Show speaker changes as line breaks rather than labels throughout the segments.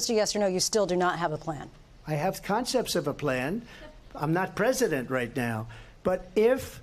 So yes or no, you still do not have a plan?
I have concepts of a plan. I'm not president right now. But if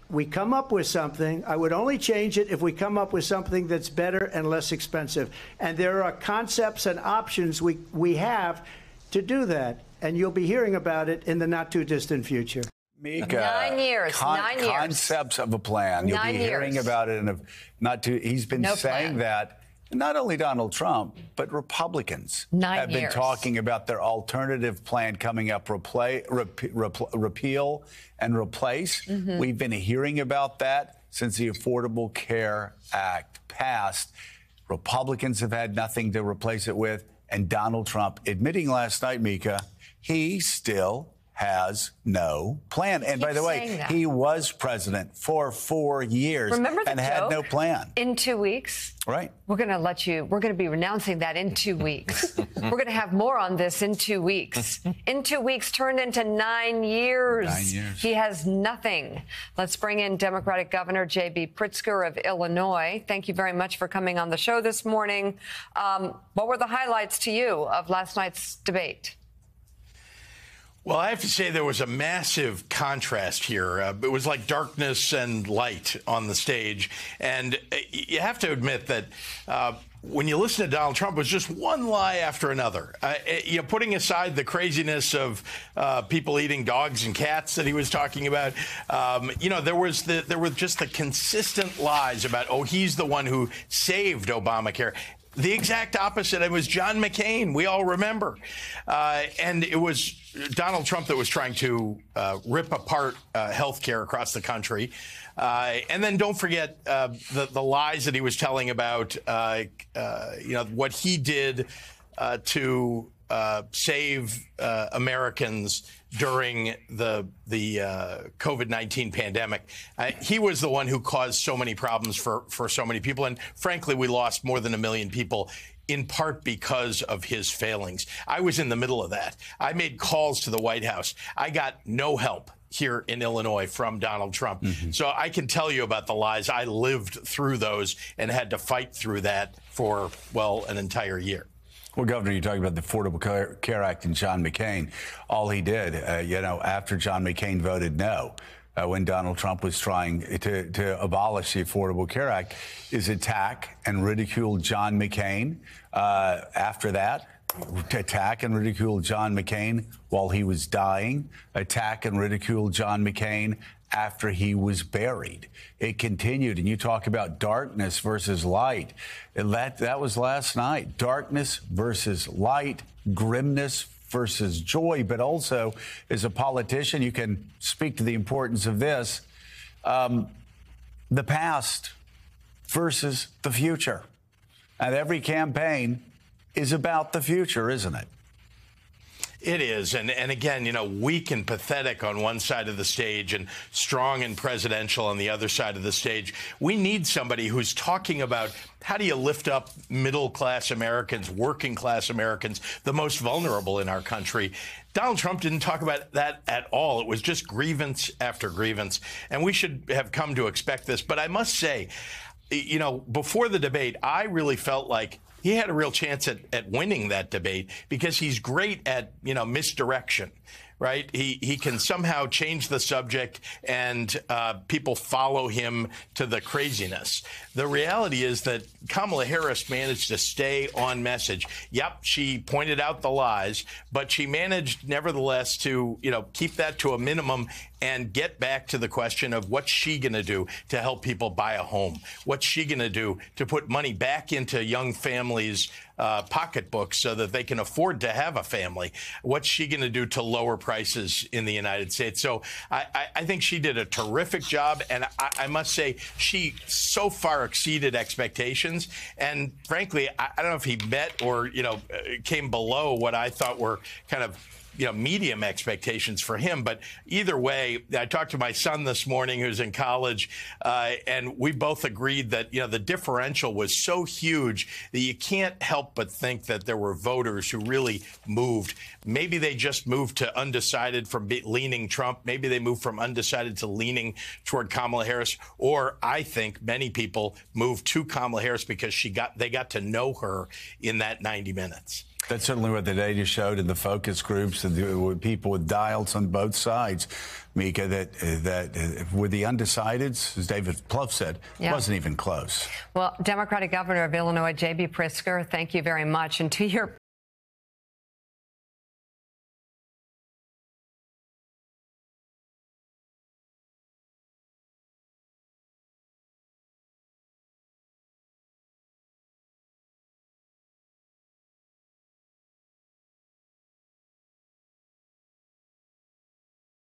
we come up with something, I would only change it if we come up with something that's better and less expensive. And there are concepts and options we have to do that. And you'll be hearing about it in the not too distant future.
Mika,
9 years. 9 years.
Concepts of a plan. You'll be hearing about it in a not too. He's been saying that. Not only Donald Trump, but Republicans have been talking about their alternative plan coming up, repeal and replace. We've been hearing about that since the Affordable Care Act passed. Republicans have had nothing to replace it with. And Donald Trump admitting last night, Mika, he still has no plan. And by the way, he was president for 4 years and had no plan.
In 2 weeks.
Right.
We're going to be renouncing that in 2 weeks. We're going to have more on this in 2 weeks. In 2 weeks turned into 9 years.
9 years.
He has nothing. Let's bring in Democratic Governor J.B. Pritzker of Illinois. Thank you very much for coming on the show this morning. What were the highlights to you of last night's debate?
Well, I have to say there was a massive contrast here. It was like darkness and light on the stage. And you have to admit that when you listen to Donald Trump, it was just one lie after another. Putting aside the craziness of people eating dogs and cats that he was talking about, there were just the consistent lies about, he's the one who saved Obamacare. The exact opposite. It was John McCain. We all remember. And it was Donald Trump that was trying to rip apart health care across the country. And then don't forget the lies that he was telling about, what he did to save Americans during the COVID-19 pandemic. He was the one who caused so many problems for so many people. And frankly, we lost more than 1 million people in part because of his failings. I was in the middle of that. I made calls to the White House. I got no help here in Illinois from Donald Trump. So I can tell you about the lies. I lived through those and had to fight through that for, an entire year.
Well, Governor, you're talking about the Affordable Care Act and John McCain. All he did, after John McCain voted no, when Donald Trump was trying to abolish the Affordable Care Act, is attack and ridicule John McCain. After that, attack and ridicule John McCain while he was dying, attack and ridicule John McCain after he was buried. It continued, and you talk about darkness versus light. That was last night. Darkness versus light, grimness versus joy. But also, as a politician, you can speak to the importance of this. The past versus the future. And every campaign is about the future, isn't it?
It is. And again, weak and pathetic on one side of the stage and strong and presidential on the other side of the stage. We need somebody who's talking about how do you lift up middle-class Americans, working-class Americans, the most vulnerable in our country. Donald Trump didn't talk about that at all. It was just grievance after grievance. And we should have come to expect this. But I must say, before the debate, I really felt like he had a real chance at winning that debate because he's great at, misdirection, right? He can somehow change the subject and people follow him to the craziness. The reality is that Kamala Harris managed to stay on message. Yep, she pointed out the lies, but she managed nevertheless to, keep that to a minimum and get back to the question of what's she going to do to help people buy a home? What's she going to do to put money back into young families' pocketbooks so that they can afford to have a family? What's she going to do to lower prices in the United States? So I think she did a terrific job. And I must say, she so far exceeded expectations. And frankly, I don't know if he met or, came below what I thought were kind of medium expectations for him. But either way, I talked to my son this morning who's in college, and we both agreed that, the differential was so huge that you can't help but think that there were voters who really moved. Maybe they just moved to undecided from leaning Trump. Maybe they moved from undecided to leaning toward Kamala Harris. Or I think many people moved to Kamala Harris because they got to know her in that 90 minutes.
That's certainly what the data showed in the focus groups and the people with dials on both sides, Mika, that with the undecideds, as David Plouffe said,
Yeah.
wasn't even close.
Well, Democratic Governor of Illinois, J.B. Pritzker, thank you very much. And to your